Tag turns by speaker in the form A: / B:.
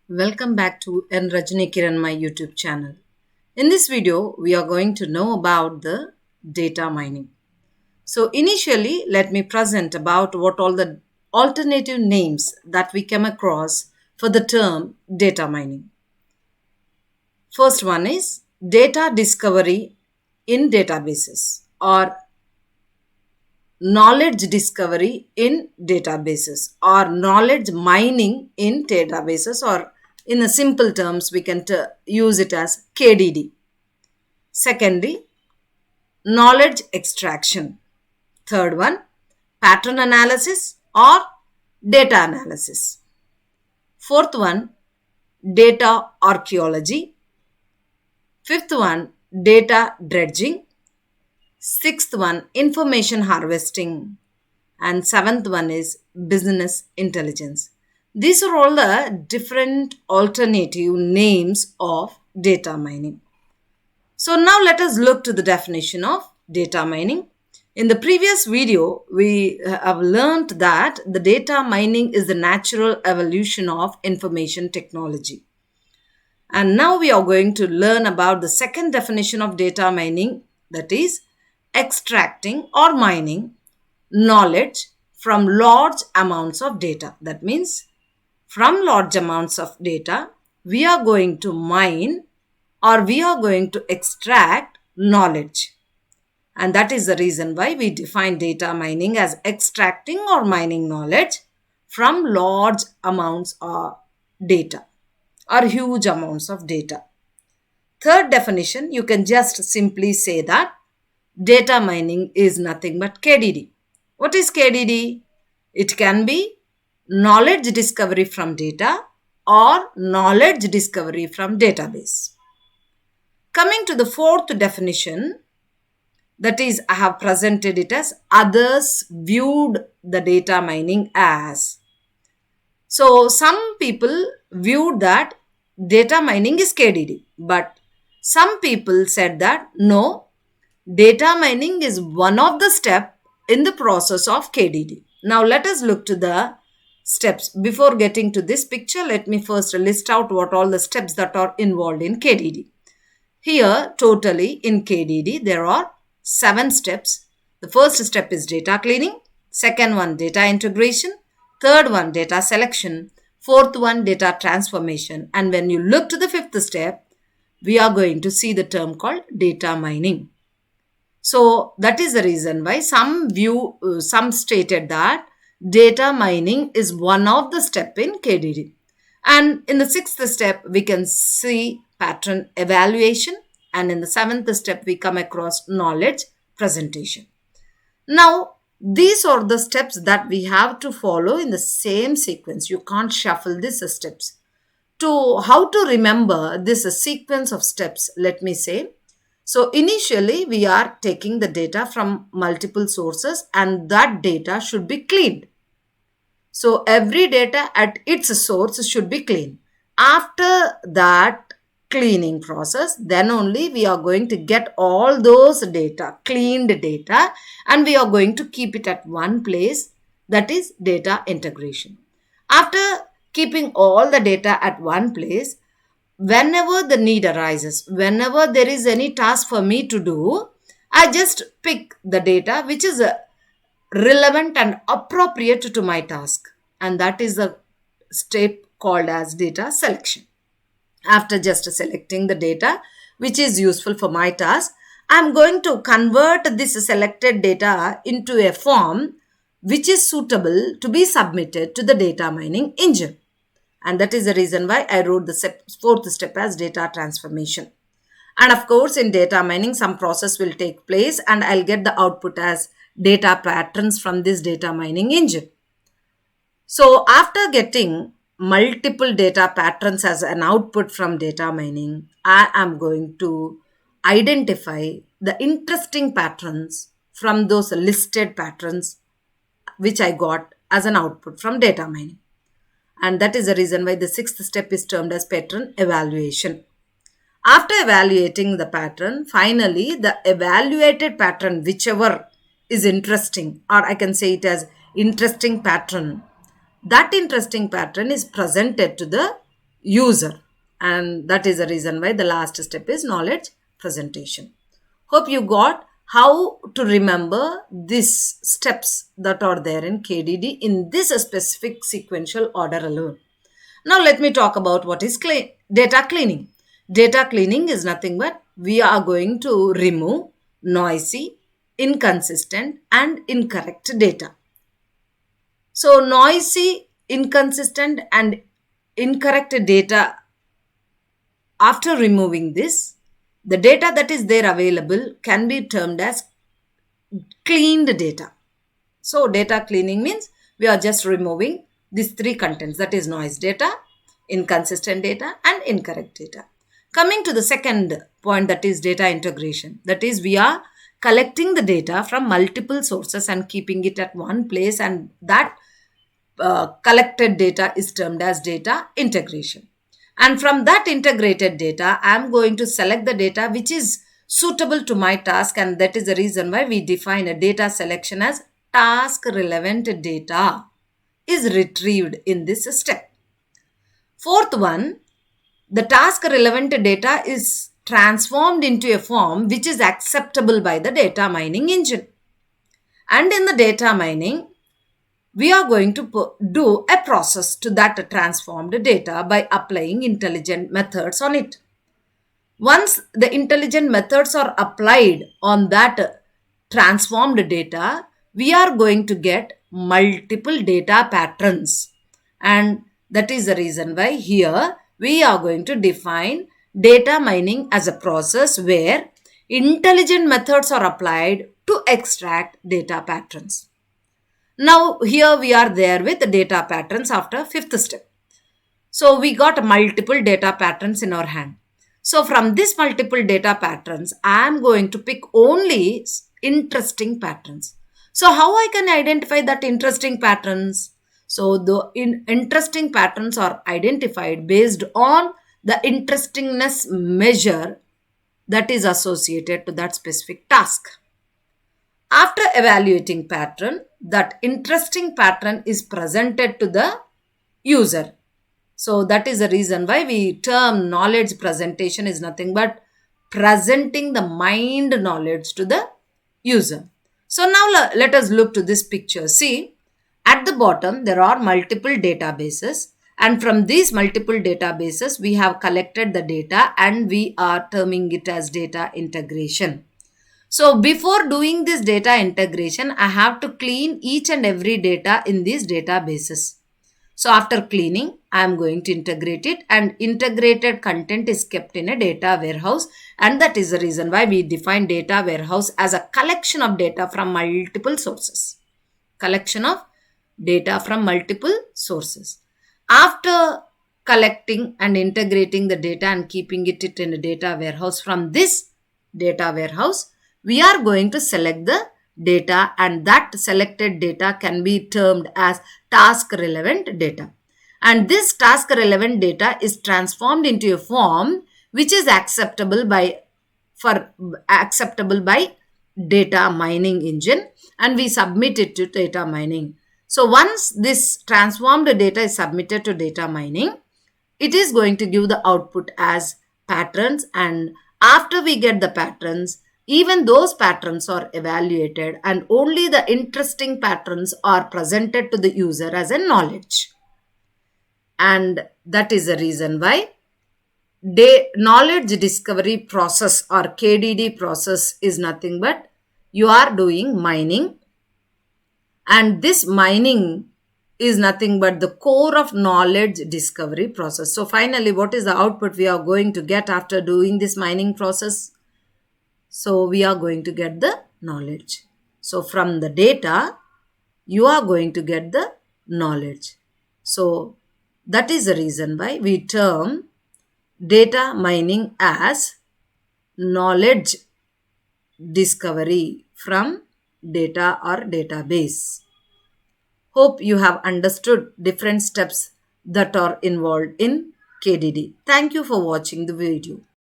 A: Welcome back to Rajini Kiranmai YouTube channel. In this video, we are going to know about the data mining. So initially, let me present about what all the alternative names that we came across for the term data mining. First one is data discovery in databases or knowledge discovery in databases or knowledge mining in databases, or in a simple terms we can use it as KDD. Secondly, knowledge extraction. Third one, pattern analysis or data analysis. Fourth one, data archaeology. Fifth one, data dredging. Sixth one, information harvesting. And seventh one is business intelligence. These are all the different alternative names of data mining. So now let us look to the definition of data mining. In the previous video, we have learned that the data mining is the natural evolution of information technology. And now we are going to learn about the second definition of data mining, that is extracting or mining knowledge from large amounts of data. That means from large amounts of data, we are going to mine or we are going to extract knowledge. And that is the reason why we define data mining as extracting or mining knowledge from large amounts of data or huge amounts of data. Third definition, you can just simply say that data mining is nothing but KDD. What is KDD? It can be knowledge discovery from data or knowledge discovery from database. Coming to the fourth definition, that is, I have presented it as others viewed the data mining as. So some people viewed that data mining is KDD, but some people said that no, data mining is one of the steps in the process of KDD. Now let us look to the steps. Before getting to this picture, let me first list out what all the steps that are involved in KDD. Here, totally in KDD, there are 7 steps. The first step is data cleaning. Second one, data integration. Third one, data selection. Fourth one, data transformation. And when you look to the fifth step, we are going to see the term called data mining. So that is the reason why some stated that data mining is one of the step in KDD. And in the sixth step, we can see pattern evaluation. And in the seventh step, we come across knowledge presentation. Now, these are the steps that we have to follow in the same sequence. You can't shuffle these steps. To how to remember this sequence of steps, let me say. So initially, we are taking the data from multiple sources and that data should be cleaned. So every data at its source should be cleaned. After that cleaning process, then only we are going to get all those data, cleaned data, and we are going to keep it at one place, that is data integration. After keeping all the data at one place, whenever the need arises, whenever there is any task for me to do, I just pick the data which is relevant and appropriate to my task. And that is the step called as data selection. After just selecting the data which is useful for my task, I am going to convert this selected data into a form which is suitable to be submitted to the data mining engine. And that is the reason why I wrote the fourth step as data transformation. And of course, in data mining, some process will take place and I'll get the output as data patterns from this data mining engine. So after getting multiple data patterns as an output from data mining, I am going to identify the interesting patterns from those listed patterns which I got as an output from data mining. And that is the reason why the sixth step is termed as pattern evaluation. After evaluating the pattern, finally the evaluated pattern, whichever is interesting, or I can say it as interesting pattern, that interesting pattern is presented to the user. And that is the reason why the last step is knowledge presentation. Hope you got how to remember these steps that are there in KDD in this specific sequential order alone. Now let me talk about what is data cleaning. Data cleaning is nothing but we are going to remove noisy, inconsistent and incorrect data. So noisy, inconsistent and incorrect data, after removing this, the data that is there available can be termed as cleaned data. So data cleaning means we are just removing these three contents, that is noise data, inconsistent data and incorrect data. Coming to the second point, that is data integration. That is we are collecting the data from multiple sources and keeping it at one place, and that collected data is termed as data integration. And from that integrated data, I am going to select the data which is suitable to my task, and that is the reason why we define a data selection as task relevant data is retrieved in this step. Fourth one, the task relevant data is transformed into a form which is acceptable by the data mining engine. And in the data mining, we are going to do a process to that transformed data by applying intelligent methods on it. Once the intelligent methods are applied on that transformed data, we are going to get multiple data patterns. And that is the reason why here we are going to define data mining as a process where intelligent methods are applied to extract data patterns. Now here we are there with the data patterns after fifth step. So we got multiple data patterns in our hand. So from this multiple data patterns, I am going to pick only interesting patterns. So how I can identify that interesting patterns? So the interesting patterns are identified based on the interestingness measure that is associated to that specific task. After evaluating pattern, that interesting pattern is presented to the user. So that is the reason why we term knowledge presentation is nothing but presenting the mind knowledge to the user. So now let us look to this picture. See, at the bottom there are multiple databases, and from these multiple databases we have collected the data and we are terming it as data integration. So before doing this data integration, I have to clean each and every data in these databases. So after cleaning, I am going to integrate it, and integrated content is kept in a data warehouse, and that is the reason why we define data warehouse as a collection of data from multiple sources. Collection of data from multiple sources. After collecting and integrating the data and keeping it in a data warehouse, from this data warehouse, we are going to select the data, and that selected data can be termed as task relevant data. And this task relevant data is transformed into a form which is acceptable by data mining engine, and we submit it to data mining. So once this transformed data is submitted to data mining, it is going to give the output as patterns, and after we get the patterns, even those patterns are evaluated and only the interesting patterns are presented to the user as a knowledge. And that is the reason why knowledge discovery process or KDD process is nothing but you are doing mining, and this mining is nothing but the core of knowledge discovery process. So finally, what is the output we are going to get after doing this mining process? So we are going to get the knowledge. So from the data, you are going to get the knowledge. So that is the reason why we term data mining as knowledge discovery from data or database. Hope you have understood different steps that are involved in KDD. Thank you for watching the video.